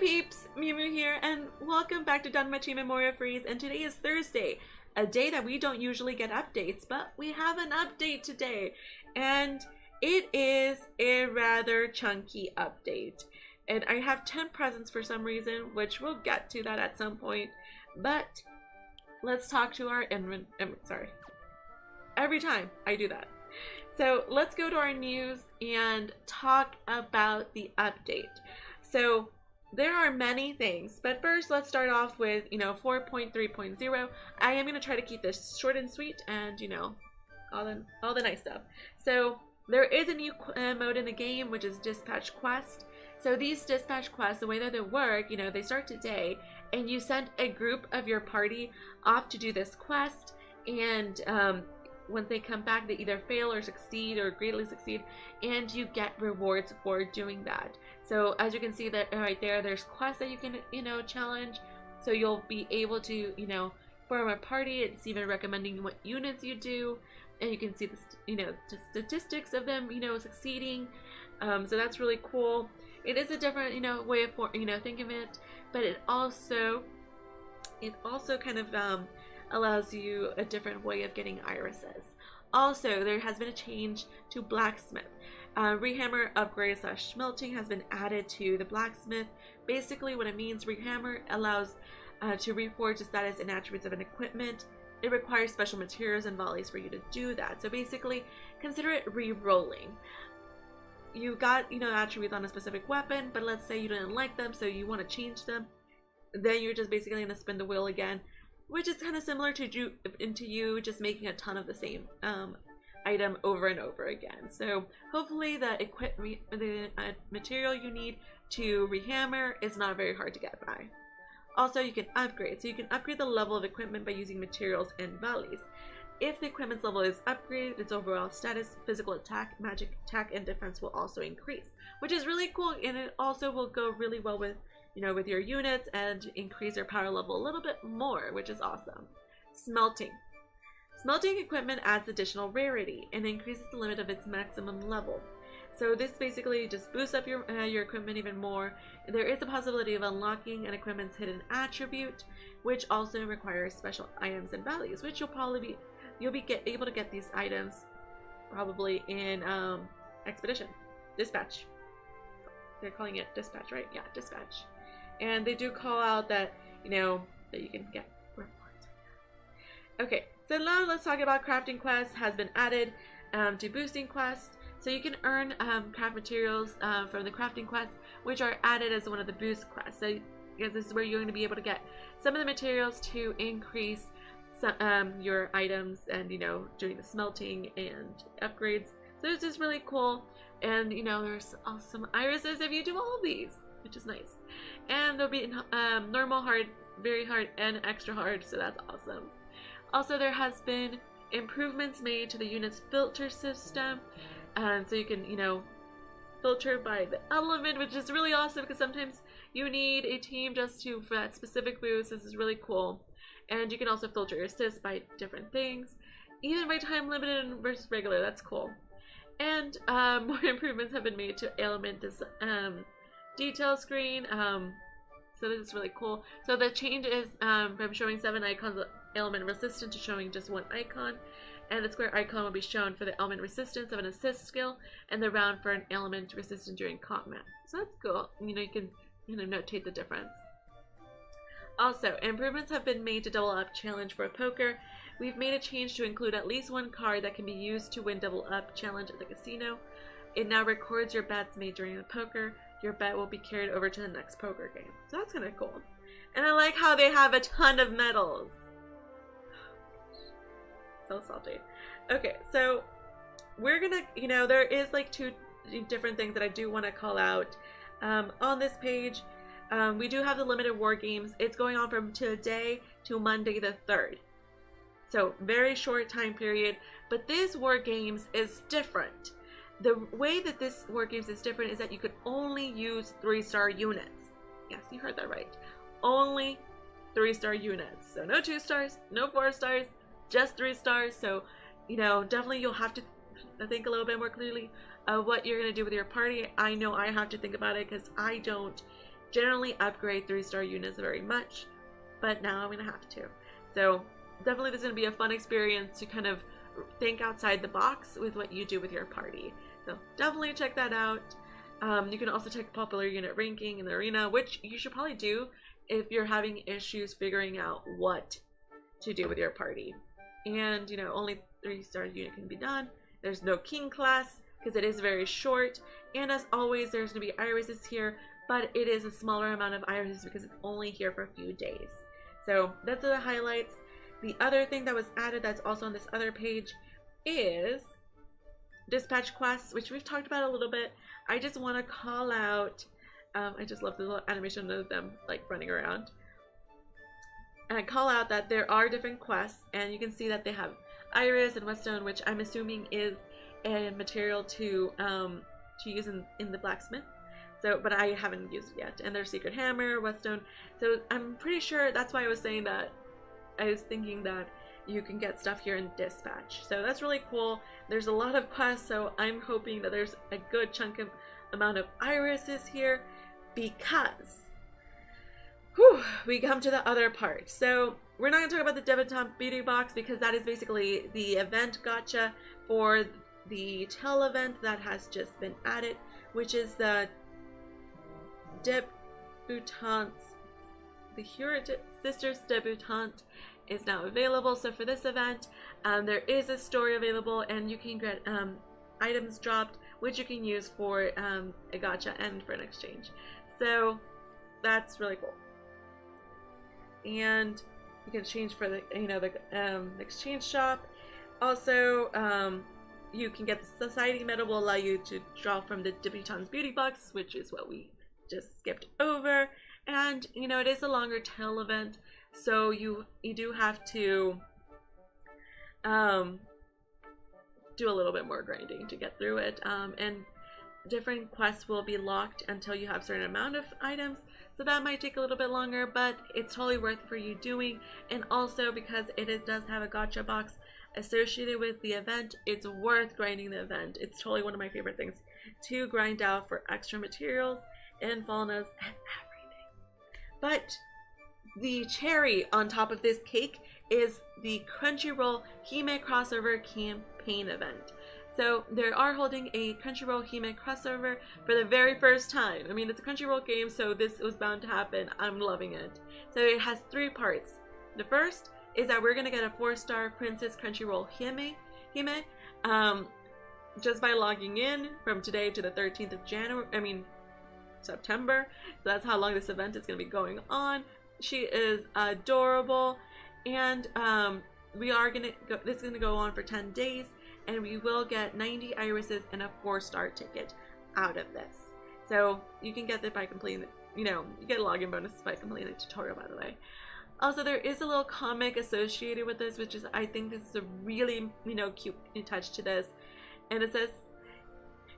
peeps, mewmew here, and welcome back to Danmachi Memoria Freeze. And today is Thursday, a day that we don't usually get updates, but we have an update today, and it is a rather chunky update. And I have 10 presents for some reason, which we'll get to that at some point. But let's talk to our sorry. Every time I do that. So let's go to our news and talk about the update. So there are many things, but first let's start off with, 4.3.0. I am going to try to keep this short and sweet and, all the nice stuff. So there is a new mode in the game, which is Dispatch Quest. So these Dispatch Quests, the way that they work, they start today, and you send a group of your party off to do this quest, and once they come back, they either fail or succeed or greatly succeed, and you get rewards for doing that. So as you can see that right there, there's quests that you can, challenge. So you'll be able to, form a party. It's even recommending what units you do, and you can see the, the statistics of them, succeeding. So that's really cool. It is a different, way of, think of it, but it also kind of allows you a different way of getting irises. Also, there has been a change to Blacksmith. Rehammer upgrade / smelting has been added to the Blacksmith. Basically what it means, Rehammer allows to reforge the status and attributes of an equipment. It requires special materials and volleys for you to do that. So basically, consider it re-rolling. You got, attributes on a specific weapon, but let's say you didn't like them, so you want to change them. Then you're just basically going to spin the wheel again, which is kind of similar to you just making a ton of the same item over and over again. So hopefully the material you need to rehammer is not very hard to get by. Also, you can upgrade. So you can upgrade the level of equipment by using materials and valleys. If the equipment's level is upgraded, its overall status, physical attack, magic attack, and defense will also increase, which is really cool, and it also will go really well with with your units and increase your power level a little bit more, which is awesome. Smelting. Smelting equipment adds additional rarity and increases the limit of its maximum level. So this basically just boosts up your equipment even more. There is a possibility of unlocking an equipment's hidden attribute, which also requires special items and values, which you'll be able to get these items probably in Expedition. Dispatch. They're calling it Dispatch, right? Yeah, Dispatch. And they do call out that, that you can get rewards. Okay, so now let's talk about crafting quests. Has been added to boosting quests. So you can earn craft materials from the crafting quests, which are added as one of the boost quests. So this is where you're going to be able to get some of the materials to increase your items and, doing the smelting and upgrades. So this is really cool. And, there's awesome irises if you do all of these, which is nice. And there'll be normal, hard, very hard, and extra hard, so that's awesome. Also, there has been improvements made to the unit's filter system. So you can, filter by the element, which is really awesome because sometimes you need a team just for that specific boost. This is really cool. And you can also filter your assists by different things, even by time limited versus regular. That's cool. And more improvements have been made to element detail screen. So this is really cool. So the change is from showing 7 icons of element resistant to showing just 1 icon. And the square icon will be shown for the element resistance of an assist skill, and the round for an element resistant during combat. So that's cool. You can notate the difference. Also, improvements have been made to double up challenge for a poker. We've made a change to include at least 1 card that can be used to win double up challenge at the casino. It now records your bets made during the poker. Your bet will be carried over to the next poker game. So that's kind of cool. And I like how they have a ton of medals. So salty. Okay, so we're gonna, there is like 2 different things that I do want to call out on this page. We do have the limited war games. It's going on from today to Monday the 3rd. So very short time period, but this war games is different. The way that this war games is different is that you could only use 3-star units. Yes, you heard that right. Only 3-star units. So no 2 stars, no 4 stars, just 3 stars. So, definitely you'll have to think a little bit more clearly of what you're going to do with your party. I know I have to think about it because I don't generally upgrade 3-star units very much, but now I'm gonna have to. So definitely this is gonna be a fun experience to kind of think outside the box with what you do with your party. So definitely check that out. You can also check popular unit ranking in the arena, which you should probably do if you're having issues figuring out what to do with your party. And, you know, only 3-star unit can be done. There's no king class because it is very short. And as always, there's going to be irises here, but it is a smaller amount of irises because it's only here for a few days. So that's the highlights. The other thing that was added that's also on this other page is dispatch quests, which we've talked about a little bit. I just want to call out, I just love the little animation of them like running around. And call out that there are different quests, and you can see that they have iris and whetstone, which I'm assuming is a material to use in the blacksmith. So, but I haven't used it yet. And there's secret hammer, whetstone. So I'm pretty sure that's why I was saying that. I was thinking that you can get stuff here in dispatch. So that's really cool. There's a lot of quests, so I'm hoping that there's a good chunk of amount of irises here, because we come to the other part. So we're not going to talk about the debutante beauty box because that is basically the event gacha for the tail event that has just been added, which is the debutante, the curative sisters debutante is now available. So for this event, there is a story available, and you can get items dropped, which you can use for a gacha and for an exchange. So that's really cool. And you can exchange for the the exchange shop. Also, you can get the society medal, will allow you to draw from the debutante's beauty box, which is what we just skipped over. And it is a longer tail event, so you do have to do a little bit more grinding to get through it. And different quests will be locked until you have a certain amount of items, so that might take a little bit longer, but it's totally worth it for you doing. And also because it does have a gacha box associated with the event, it's worth grinding the event. It's totally one of my favorite things to grind out for extra materials and faunas and everything. But the cherry on top of this cake is the Crunchyroll hema crossover campaign event. So they are holding a Crunchyroll hema crossover for the very first time. I mean, it's a Crunchyroll game, so this was bound to happen. I'm loving it. So it has 3 parts. The first is that we're gonna get a 4-star Princess Crunchyroll heme just by logging in from today to the 13th of September. So that's how long this event is gonna be going on. She is adorable, and we are gonna go. This is gonna go on for 10 days. And we will get 90 irises and a 4-star ticket out of this. So you can get that by completing, you get login bonuses by completing the tutorial, by the way. Also, there is a little comic associated with this, which is, I think this is a really, cute touch to this. And it says,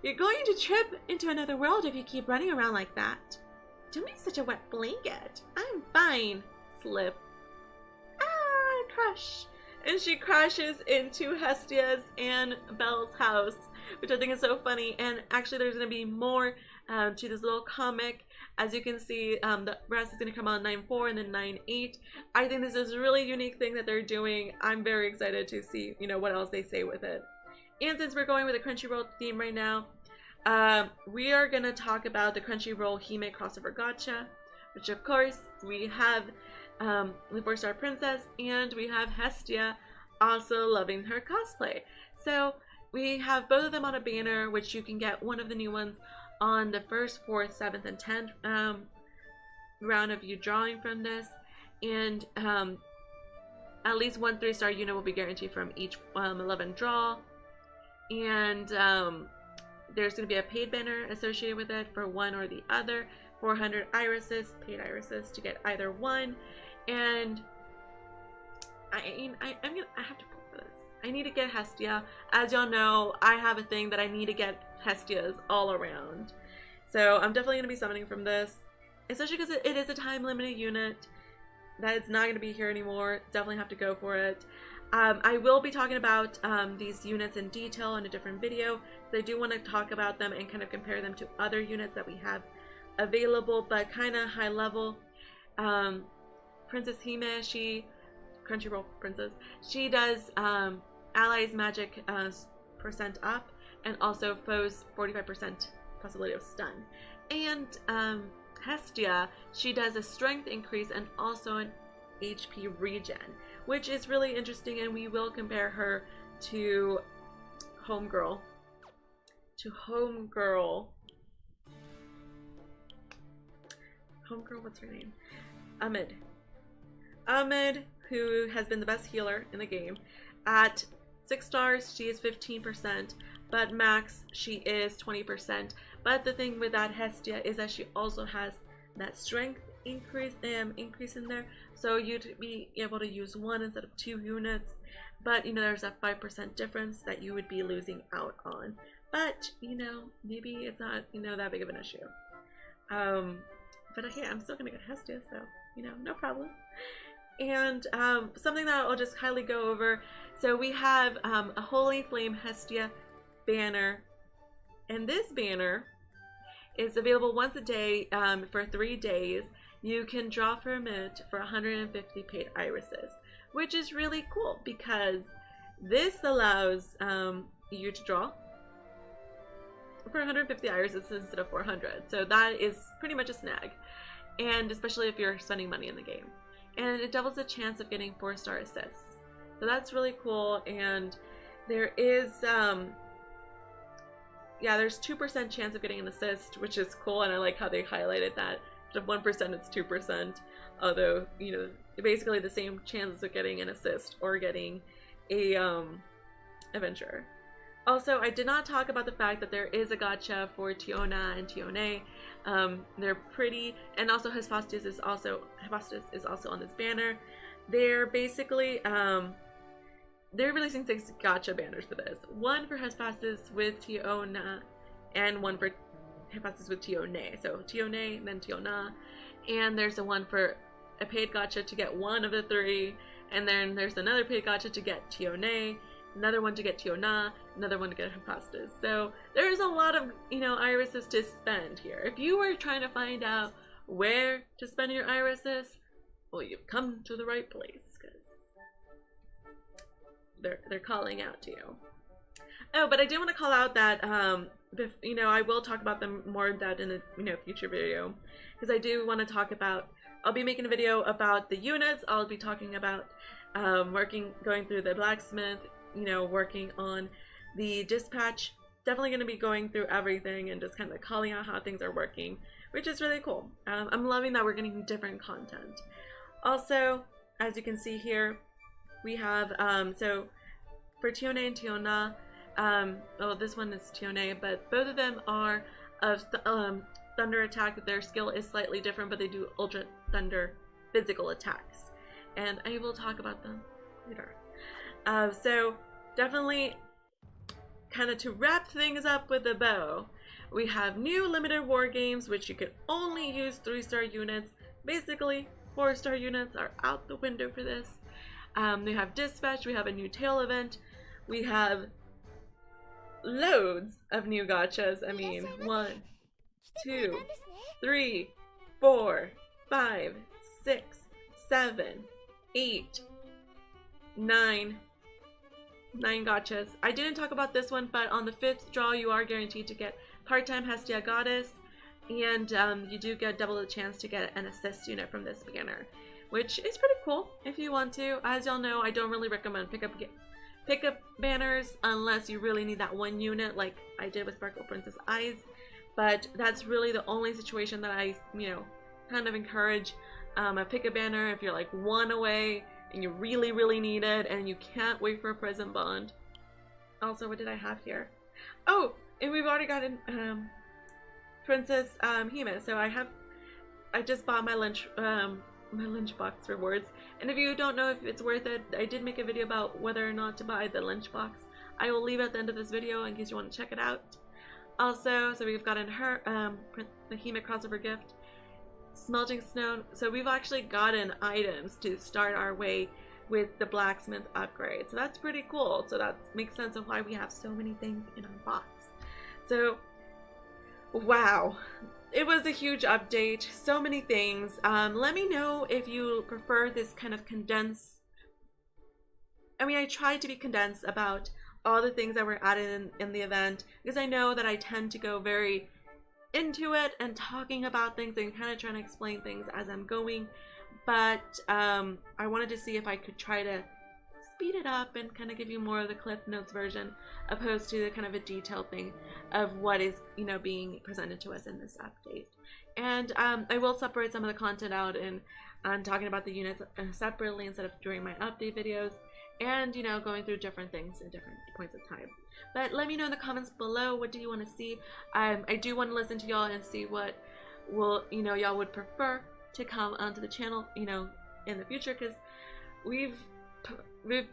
"You're going to trip into another world if you keep running around like that. Don't be such a wet blanket. I'm fine. Slip. Ah, crush." And she crashes into Hestia's and Belle's house, which I think is so funny. And actually there's going to be more to this little comic. As you can see, the rest is going to come on 9.4 and then 9.8. I think this is a really unique thing that they're doing. I'm very excited to see, what else they say with it. And since we're going with a Crunchyroll theme right now, we are going to talk about the Crunchyroll heme crossover gacha, which of course we have the 4-star princess, and we have Hestia also loving her cosplay. So we have both of them on a banner, which you can get one of the new ones on the 1st, 4th, 7th, and 10th round of you drawing from this. And at least one 3-star unit will be guaranteed from each 11 draw. And there's going to be a paid banner associated with it for one or the other. 400 irises, paid irises, to get either one. And I have to pull for this. I need to get Hestia. As y'all know, I have a thing that I need to get Hestias all around. So I'm definitely going to be summoning from this, especially because it is a time limited unit that it's not going to be here anymore. Definitely have to go for it. I will be talking about these units in detail in a different video, so I do want to talk about them and kind of compare them to other units that we have available, but kind of high level. Princess Hema, Crunchyroll princess, she does allies magic percent up, and also foes 45% possibility of stun. And Hestia, she does a strength increase and also an HP regen, which is really interesting, and we will compare her to Homegirl. Homegirl, what's her name? Ahmed, who has been the best healer in the game. At 6 stars, she is 15%, but max, she is 20%. But the thing with that Hestia is that she also has that strength increase in there, so you'd be able to use 1 instead of 2 units. But you know, there's a 5% difference that you would be losing out on. But you know, maybe it's not, you know, that big of an issue. But okay, I'm still gonna get Hestia, so you know, no problem. And something that I'll just highly go over. So we have a Holy Flame Hestia banner, and this banner is available once a day for 3 days. You can draw from it for 150 paid irises, which is really cool because this allows you to draw for 150 irises instead of 400. So that is pretty much a snag, and especially if you're spending money in the game. And it doubles the chance of getting 4-star assists. So that's really cool. And there is there's 2% chance of getting an assist, which is cool, and I like how they highlighted that. Instead of 1%, it's 2%. Although, you know, basically the same chances of getting an assist or getting a adventure. Also, I did not talk about the fact that there is a gacha for Tiona and Tione. They're pretty, and also Hephaestus is also on this banner. They're basically they're releasing 6 gacha banners for this. One for Hephaestus with Tiona, and one for Hephaestus with Tione. So Tione, then Tiona, and there's a one for a paid gacha to get one of the 3, and then there's another paid gacha to get Tione, another one to get Tiona, another one to get Hephaestus. So there's a lot of, you know, irises to spend here. If you were trying to find out where to spend your irises, well, you've come to the right place, because they're calling out to you. Oh, but I did want to call out that you know, I will talk about them more in depth in a future video, because I do want to talk about, I'll be making a video about the units. I'll be talking about going through the Blacksmith, you know, working on the dispatch. Definitely going to be going through everything and just kind of calling out how things are working, which is really cool. I'm loving that we're getting different content. Also, as you can see here, we have so for Tione and Tiona, well, this one is Tione, but both of them are of thunder attack. Their skill is slightly different, but they do ultra thunder physical attacks, and I will talk about them later. So definitely, kind of to wrap things up with a bow, we have new limited war games, which you can only use 3-star units. Basically, 4-star units are out the window for this. We have dispatch, we have a new tail event, we have loads of new gachas. I mean, 1, 2, 3, 4, 5, 6, 7, 8, 9 gachas. I didn't talk about this one, but on the 5th draw you are guaranteed to get part-time Hestia Goddess, and you do get double the chance to get an assist unit from this banner, which is pretty cool if you want to. As y'all know, I don't really recommend pick up banners unless you really need that one unit, like I did with Sparkle Princess Eyes. But that's really the only situation that I, you know, kind of encourage a pick a banner if you're like 1 away and you really need it and you can't wait for a present bond. Also, what did I have here? Oh, and we've already gotten Princess Hema. So I just bought my lunchbox rewards, and if you don't know if it's worth it, I did make a video about whether or not to buy the lunchbox. I will leave at the end of this video in case you want to check it out. Also, so we've gotten her the Hema crossover gift, Smelting Stone. So we've actually gotten items to start our way with the Blacksmith upgrade, so that's pretty cool. So that makes sense of why we have so many things in our box. So wow, it was a huge update, so many things. Let me know if you prefer this kind of condensed. I mean, I tried to be condensed about all the things that were added in the event, because I know that I tend to go very into it and talking about things and kind of trying to explain things as I'm going. But I wanted to see if I could try to speed it up and kind of give you more of the Cliff Notes version, opposed to the kind of a detailed thing of what is, you know, being presented to us in this update. And I will separate some of the content out and talking about the units separately instead of during my update videos, and, you know, going through different things at different points of time. But let me know in the comments below, what do you want to see? I do want to listen to y'all and see what will, you know, y'all would prefer to come onto the channel, you know, in the future, because we've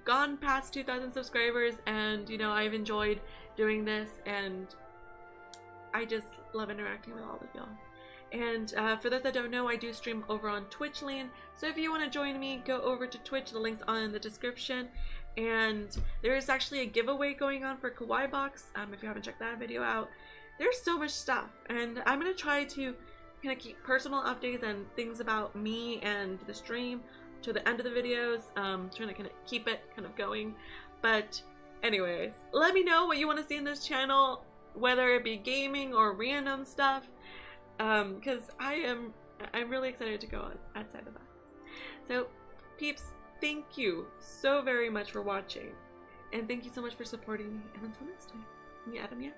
gone past 2,000 subscribers, and, you know, I've enjoyed doing this, and I just love interacting with all of y'all. And for those that don't know, I do stream over on Twitch land, so if you want to join me, go over to Twitch. The link's on in the description. And there is actually a giveaway going on for Kawaii Box. If you haven't checked that video out, there's so much stuff, and I'm gonna try to kind of keep personal updates and things about me and the stream to the end of the videos. Trying to kind of keep it kind of going. But anyways, let me know what you want to see in this channel, whether it be gaming or random stuff, because I'm really excited to go outside the box. So peeps, thank you so very much for watching, and thank you so much for supporting me, and until next time, me Adam, yeah.